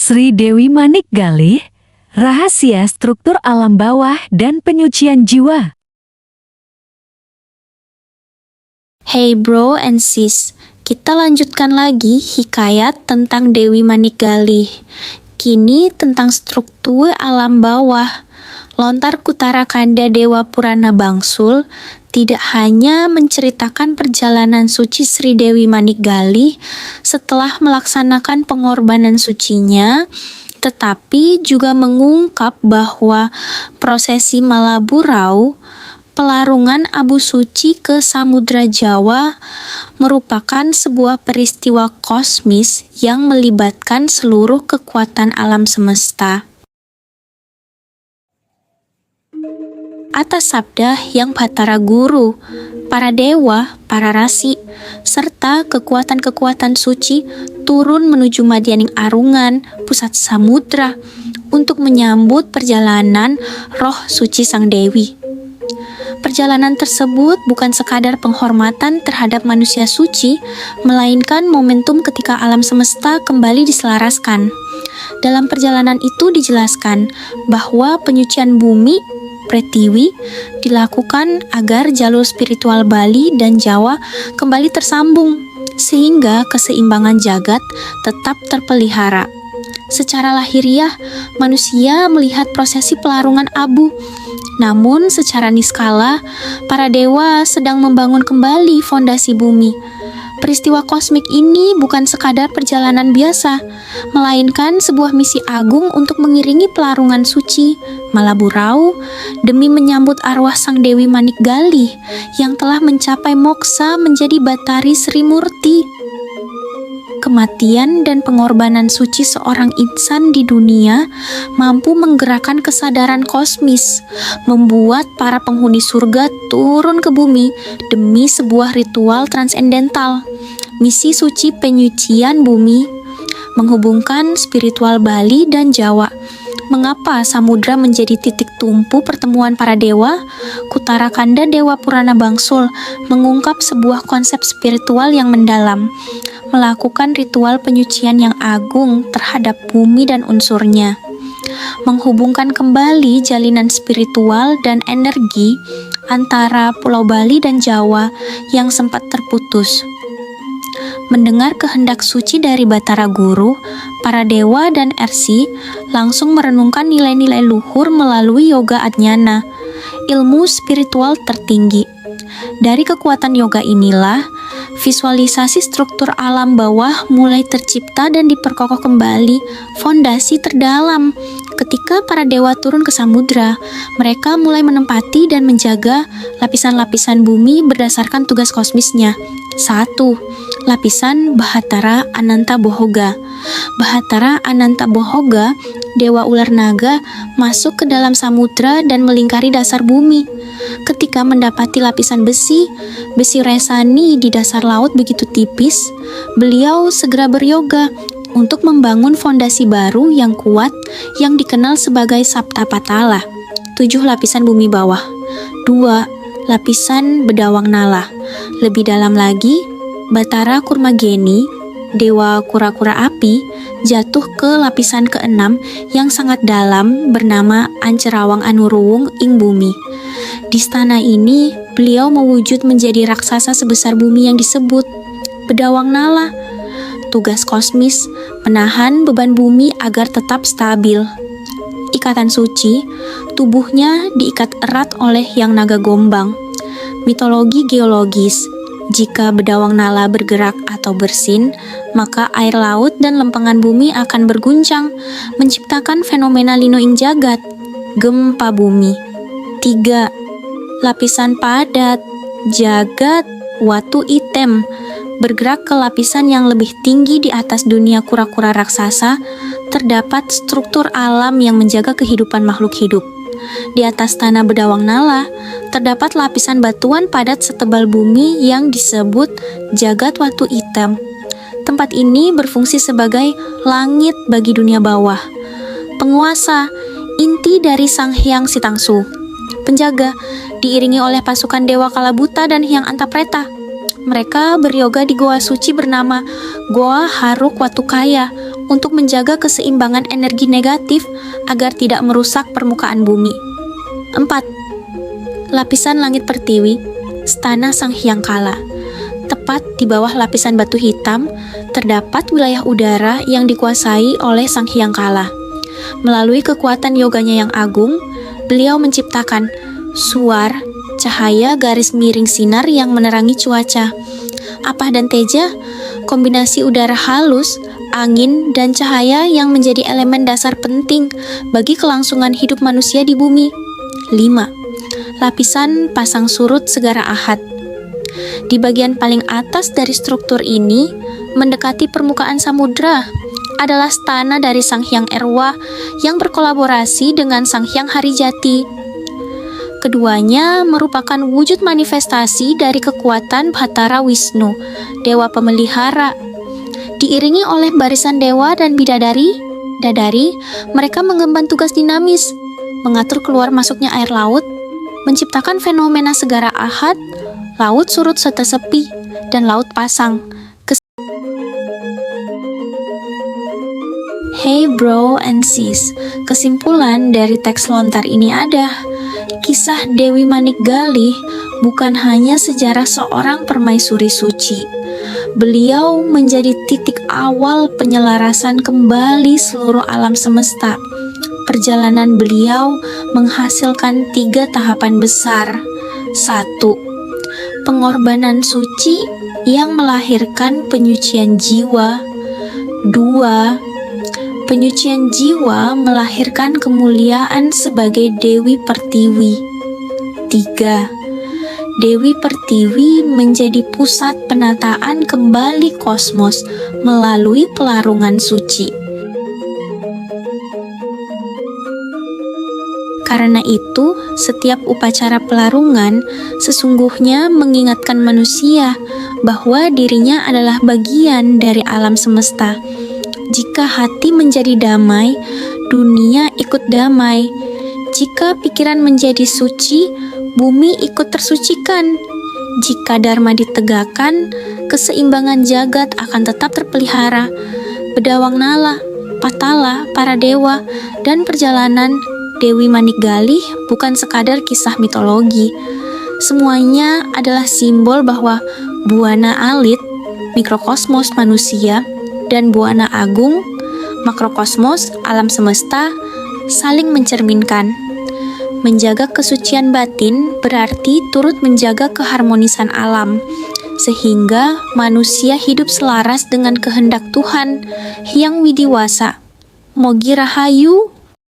Sri Dewi Manik Galih, Rahasia Struktur Alam Bawah dan Penyucian Jiwa. Hey bro and sis, kita lanjutkan lagi hikayat tentang Dewi Manik Galih. Kini tentang struktur alam bawah. Lontar Kutara Kanda Dewa Purana Bangsul tidak hanya menceritakan perjalanan suci Sri Dewi Manik Galih setelah melaksanakan pengorbanan sucinya, tetapi juga mengungkap bahwa prosesi Malaburau, pelarungan abu suci ke Samudra Jawa, merupakan sebuah peristiwa kosmis yang melibatkan seluruh kekuatan alam semesta. Atas sabda yang Bhattara Guru, para dewa, para rasi, serta kekuatan-kekuatan suci turun menuju Madyaning Arungan, pusat samudra, untuk menyambut perjalanan roh suci Sang Dewi. Perjalanan tersebut bukan sekadar penghormatan terhadap manusia suci, melainkan momentum ketika alam semesta kembali diselaraskan. Dalam perjalanan itu dijelaskan bahwa penyucian bumi Pretiwi dilakukan agar jalur spiritual Bali dan Jawa kembali tersambung, sehingga keseimbangan jagat tetap terpelihara. Secara lahiriah, manusia melihat prosesi pelarungan abu. Namun secara niskala, para dewa sedang membangun kembali fondasi bumi. Peristiwa kosmik ini bukan sekadar perjalanan biasa, melainkan sebuah misi agung untuk mengiringi pelarungan suci Malaburau demi menyambut arwah Sang Dewi Manik Galih yang telah mencapai moksa menjadi Batari Sri Murti. Kematian dan pengorbanan suci seorang insan di dunia mampu menggerakkan kesadaran kosmis, membuat para penghuni surga turun ke bumi demi sebuah ritual transendental. Misi suci penyucian bumi menghubungkan spiritual Bali dan Jawa. Mengapa samudra menjadi titik tumpu pertemuan para dewa? Kutara Kanda Dewa Purana Bangsul mengungkap sebuah konsep spiritual yang mendalam, melakukan ritual penyucian yang agung terhadap bumi dan unsurnya, menghubungkan kembali jalinan spiritual dan energi antara Pulau Bali dan Jawa yang sempat terputus. Mendengar kehendak suci dari Bhattara Guru, para dewa dan Ersi langsung merenungkan nilai-nilai luhur melalui yoga Ajnana, ilmu spiritual tertinggi. Dari kekuatan yoga inilah, visualisasi struktur alam bawah mulai tercipta dan diperkokoh kembali fondasi terdalam. Ketika para dewa turun ke samudra, mereka mulai menempati dan menjaga lapisan-lapisan bumi berdasarkan tugas kosmisnya. 1. Lapisan Bahatara Ananta Bohoga. Bahatara Ananta Bohoga, dewa ular naga, masuk ke dalam samudra dan melingkari dasar bumi. Ketika mendapati lapisan besi resani di dasar laut begitu tipis, beliau segera beryoga untuk membangun fondasi baru yang kuat yang dikenal sebagai Saptapatala, 7 lapisan bumi bawah. 2. Lapisan Bedawang Nala. Lebih dalam lagi, Bhattara Kurmageni, dewa kura-kura api, jatuh ke lapisan ke-6 yang sangat dalam bernama Ancerawang Anuruwung ing bumi. Di stana ini, beliau mewujud menjadi raksasa sebesar bumi yang disebut Bedawang Nala. Tugas kosmis menahan beban bumi agar tetap stabil. Ikatan suci, tubuhnya diikat erat oleh Yang Naga Gombang. Mitologi geologis, jika Bedawang Nala bergerak atau bersin, maka air laut dan lempengan bumi akan berguncang, menciptakan fenomena lino ing jagat, gempa bumi. 3. Lapisan padat, jagat, watu item, bergerak ke lapisan yang lebih tinggi di atas dunia kura-kura raksasa, terdapat struktur alam yang menjaga kehidupan makhluk hidup. Di atas tanah Bedawang Nala, terdapat lapisan batuan padat setebal bumi yang disebut jagat watu hitam. Tempat ini berfungsi sebagai langit bagi dunia bawah. Penguasa, inti dari Sang Hyang Sitangsu. Penjaga, diiringi oleh pasukan Dewa Kalabuta dan Hyang Antapreta. Mereka beryoga di goa suci bernama Goa Haruk Watukaya untuk menjaga keseimbangan energi negatif agar tidak merusak permukaan bumi. 4. Lapisan langit pertiwi, Stana Sang Hyang Kala. Tepat di bawah lapisan batu hitam, terdapat wilayah udara yang dikuasai oleh Sang Hyang Kala. Melalui kekuatan yoganya yang agung, beliau menciptakan suar, cahaya garis miring sinar yang menerangi cuaca. Apah dan teja, kombinasi udara halus, angin, dan cahaya yang menjadi elemen dasar penting bagi kelangsungan hidup manusia di bumi. 5. Lapisan pasang surut segara Ahad. Di bagian paling atas dari struktur ini, mendekati permukaan samudra, adalah stana dari Sang Hyang Erwa yang berkolaborasi dengan Sang Hyang Harijati. Keduanya merupakan wujud manifestasi dari kekuatan Bhattara Wisnu, dewa pemelihara. Diiringi oleh barisan dewa dan dadari, mereka mengemban tugas dinamis, mengatur keluar masuknya air laut, menciptakan fenomena segara Ahad, laut surut serta sepi, dan laut pasang. Hey bro and sis, kesimpulan dari teks lontar ini ada, kisah Dewi Manikgalih bukan hanya sejarah seorang permaisuri suci. Beliau menjadi titik awal penyelarasan kembali seluruh alam semesta. Perjalanan beliau menghasilkan 3 tahapan besar. 1. Pengorbanan suci yang melahirkan penyucian jiwa. 2. Penyucian jiwa melahirkan kemuliaan sebagai Dewi Pertiwi. 3. Dewi Pertiwi menjadi pusat penataan kembali kosmos melalui pelarungan suci. Karena itu, setiap upacara pelarungan sesungguhnya mengingatkan manusia bahwa dirinya adalah bagian dari alam semesta. Jika hati menjadi damai, dunia ikut damai. Jika pikiran menjadi suci, bumi ikut tersucikan. Jika dharma ditegakkan, keseimbangan jagat akan tetap terpelihara. Bedawang Nala, Patala, para dewa, dan perjalanan Dewi Manikgalih bukan sekadar kisah mitologi. Semuanya adalah simbol bahwa Buana Alit, mikrokosmos manusia, dan Buana Agung, makrokosmos alam semesta, saling mencerminkan. Menjaga kesucian batin berarti turut menjaga keharmonisan alam, sehingga manusia hidup selaras dengan kehendak Tuhan Hyang Widiwasa. Mogi Rahayu.